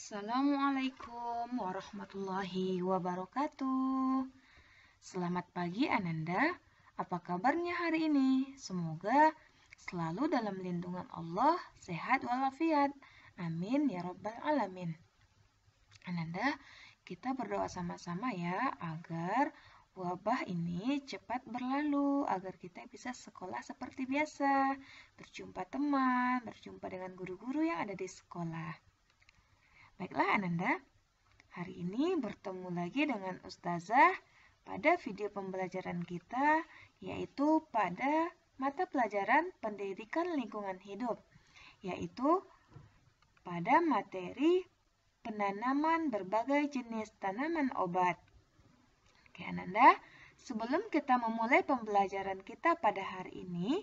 Assalamualaikum warahmatullahi wabarakatuh. Selamat pagi Ananda. Apa kabarnya hari ini? Semoga selalu dalam lindungan Allah, sehat walafiat. Amin ya rabbal alamin. Ananda, kita berdoa sama-sama ya agar wabah ini cepat berlalu, agar kita bisa sekolah seperti biasa, berjumpa teman, berjumpa dengan guru-guru yang ada di sekolah. Baiklah Ananda, hari ini bertemu lagi dengan Ustazah pada video pembelajaran kita, yaitu pada mata pelajaran Pendidikan Lingkungan Hidup, yaitu pada materi penanaman berbagai jenis tanaman obat. Oke Ananda, sebelum kita memulai pembelajaran kita pada hari ini,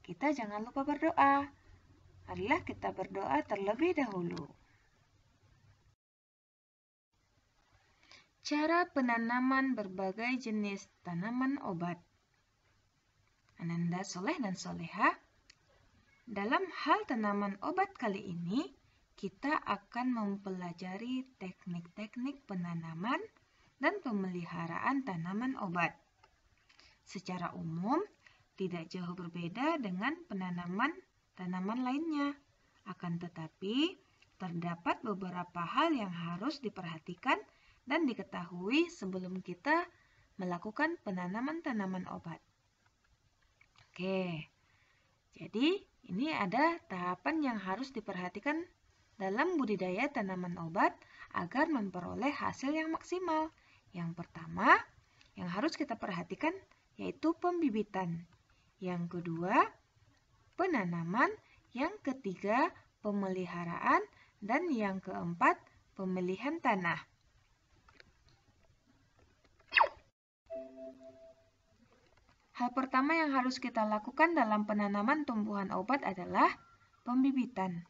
kita jangan lupa berdoa. Marilah kita berdoa terlebih dahulu. Cara penanaman berbagai jenis tanaman obat. Ananda soleh dan soleha, dalam hal tanaman obat kali ini, kita akan mempelajari teknik-teknik penanaman dan pemeliharaan tanaman obat. Secara umum, tidak jauh berbeda dengan penanaman tanaman lainnya. Akan tetapi, terdapat beberapa hal yang harus diperhatikan dan diketahui sebelum kita melakukan penanaman tanaman obat. Oke, jadi ini ada tahapan yang harus diperhatikan dalam budidaya tanaman obat agar memperoleh hasil yang maksimal. Yang pertama, yang harus kita perhatikan yaitu pembibitan. Yang kedua, penanaman. Yang ketiga, pemeliharaan. Dan yang keempat, pemilihan tanah. Hal pertama yang harus kita lakukan dalam penanaman tumbuhan obat adalah pembibitan.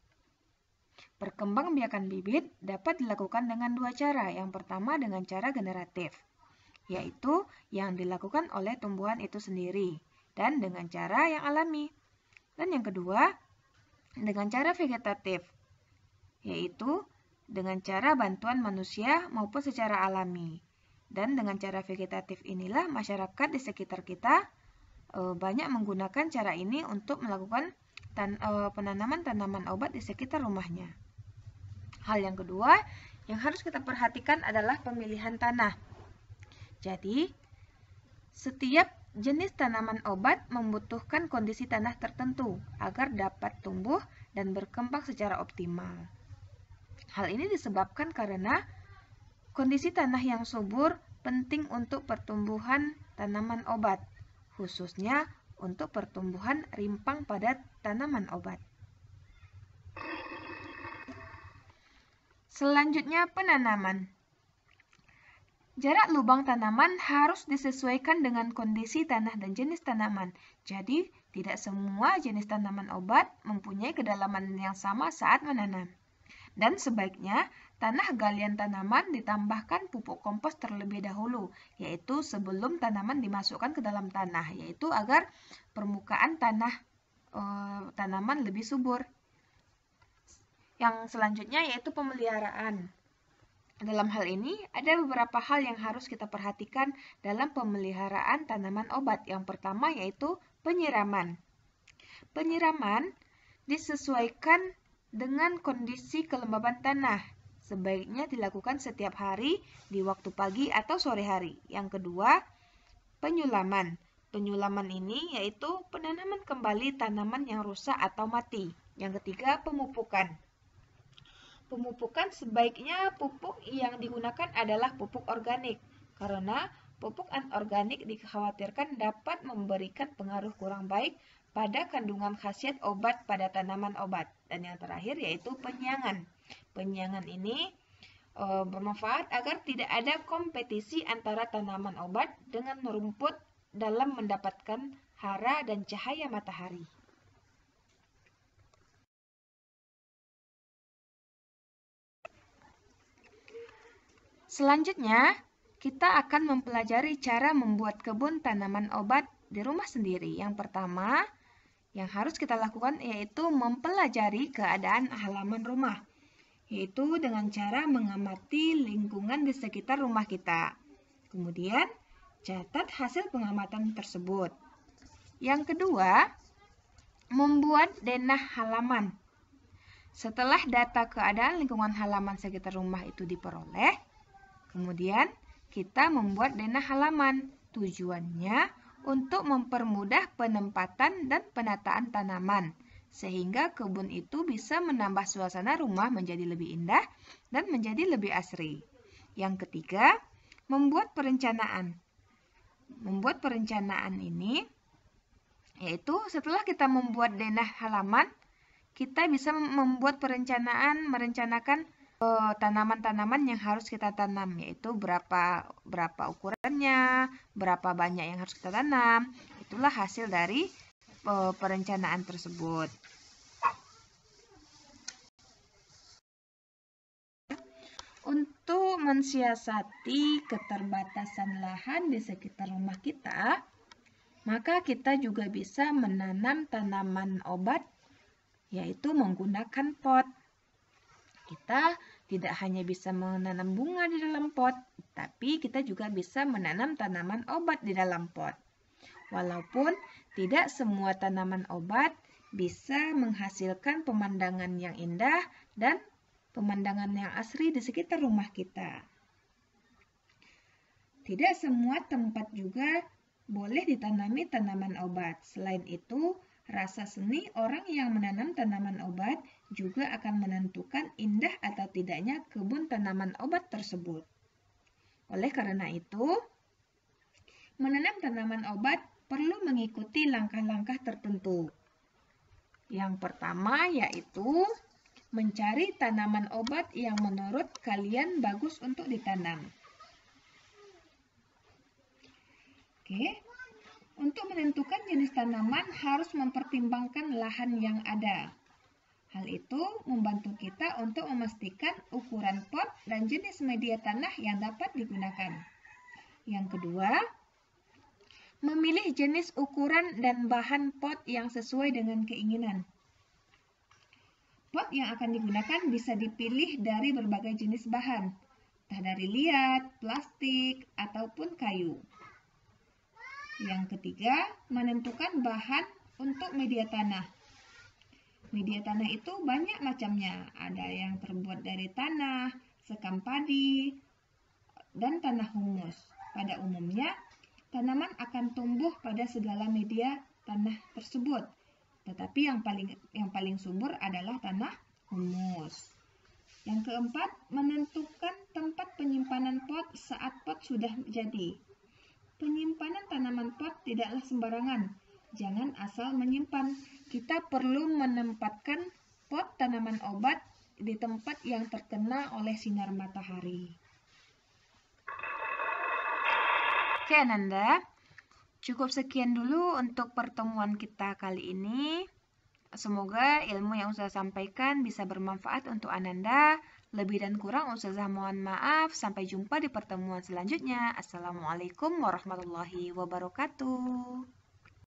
Perkembangbiakan bibit dapat dilakukan dengan dua cara. Yang pertama dengan cara generatif, yaitu yang dilakukan oleh tumbuhan itu sendiri, dan dengan cara yang alami. Dan yang kedua, dengan cara vegetatif, yaitu dengan cara bantuan manusia maupun secara alami. Dan dengan cara vegetatif inilah masyarakat di sekitar kita banyak menggunakan cara ini untuk melakukan penanaman tanaman obat di sekitar rumahnya. Hal yang kedua yang harus kita perhatikan adalah pemilihan tanah. Jadi, setiap jenis tanaman obat membutuhkan kondisi tanah tertentu agar dapat tumbuh dan berkembang secara optimal. Hal ini disebabkan karena kondisi tanah yang subur penting untuk pertumbuhan tanaman obat, khususnya untuk pertumbuhan rimpang pada tanaman obat. Selanjutnya, penanaman. Jarak lubang tanaman harus disesuaikan dengan kondisi tanah dan jenis tanaman. Jadi, tidak semua jenis tanaman obat mempunyai kedalaman yang sama saat menanam. Dan sebaiknya tanah galian tanaman ditambahkan pupuk kompos terlebih dahulu, yaitu sebelum tanaman dimasukkan ke dalam tanah, yaitu agar permukaan tanah tanaman lebih subur. Yang selanjutnya yaitu pemeliharaan. Dalam hal ini ada beberapa hal yang harus kita perhatikan dalam pemeliharaan tanaman obat. Yang pertama yaitu penyiraman. Penyiraman disesuaikan dengan kondisi kelembaban tanah. Sebaiknya dilakukan setiap hari di waktu pagi atau sore hari. Yang kedua, penyulaman. Penyulaman ini yaitu penanaman kembali tanaman yang rusak atau mati. Yang ketiga, pemupukan. Pemupukan sebaiknya pupuk yang digunakan adalah pupuk organik, karena pupuk anorganik dikhawatirkan dapat memberikan pengaruh kurang baik pada kandungan khasiat obat pada tanaman obat. Dan yang terakhir yaitu penyiangan. Penyiangan ini bermanfaat agar tidak ada kompetisi antara tanaman obat dengan rumput dalam mendapatkan hara dan cahaya matahari. Selanjutnya, kita akan mempelajari cara membuat kebun tanaman obat di rumah sendiri. Yang pertama, yang harus kita lakukan yaitu mempelajari keadaan halaman rumah. yaitu dengan cara mengamati lingkungan di sekitar rumah kita. Kemudian, catat hasil pengamatan tersebut. Yang kedua, membuat denah halaman. Setelah data keadaan lingkungan halaman sekitar rumah itu diperoleh, kemudian kita membuat denah halaman. Tujuannya untuk mempermudah penempatan dan penataan tanaman, sehingga kebun itu bisa menambah suasana rumah menjadi lebih indah dan menjadi lebih asri. Yang ketiga, membuat perencanaan. Membuat perencanaan ini yaitu setelah kita membuat denah halaman, kita bisa membuat merencanakan tanaman-tanaman yang harus kita tanam, yaitu berapa ukurannya, berapa banyak yang harus kita tanam. Itulah hasil dari perencanaan tersebut. Untuk mensiasati keterbatasan lahan di sekitar rumah kita, maka kita juga bisa menanam tanaman obat, yaitu menggunakan pot. Kita tidak hanya bisa menanam bunga di dalam pot, tapi kita juga bisa menanam tanaman obat di dalam pot. Walaupun tidak semua tanaman obat bisa menghasilkan pemandangan yang indah dan pemandangan yang asri di sekitar rumah kita. Tidak semua tempat juga boleh ditanami tanaman obat. Selain itu, rasa seni orang yang menanam tanaman obat juga akan menentukan indah atau tidaknya kebun tanaman obat tersebut. Oleh karena itu, menanam tanaman obat perlu mengikuti langkah-langkah tertentu. Yang pertama yaitu mencari tanaman obat yang menurut kalian bagus untuk ditanam. Oke, untuk menentukan jenis tanaman harus mempertimbangkan lahan yang ada. Hal itu membantu kita untuk memastikan ukuran pot dan jenis media tanah yang dapat digunakan. Yang kedua, memilih jenis ukuran dan bahan pot yang sesuai dengan keinginan. Pot yang akan digunakan bisa dipilih dari berbagai jenis bahan, entah dari liat, plastik, ataupun kayu. Yang ketiga, menentukan bahan untuk media tanah. Media tanah itu banyak macamnya. Ada yang terbuat dari tanah, sekam padi, dan tanah humus. Pada umumnya, tanaman akan tumbuh pada segala media tanah tersebut. Tetapi yang paling subur adalah tanah humus. Yang keempat, menentukan tempat penyimpanan pot saat pot sudah jadi. Penyimpanan tanaman pot tidaklah sembarangan. Jangan asal menyimpan. Kita perlu menempatkan pot tanaman obat di tempat yang terkena oleh sinar matahari. Oke, Ananda. Cukup sekian dulu untuk pertemuan kita kali ini. Semoga ilmu yang Ustazah sampaikan bisa bermanfaat untuk Ananda. Lebih dan kurang Ustazah mohon maaf. Sampai jumpa di pertemuan selanjutnya. Assalamualaikum warahmatullahi wabarakatuh.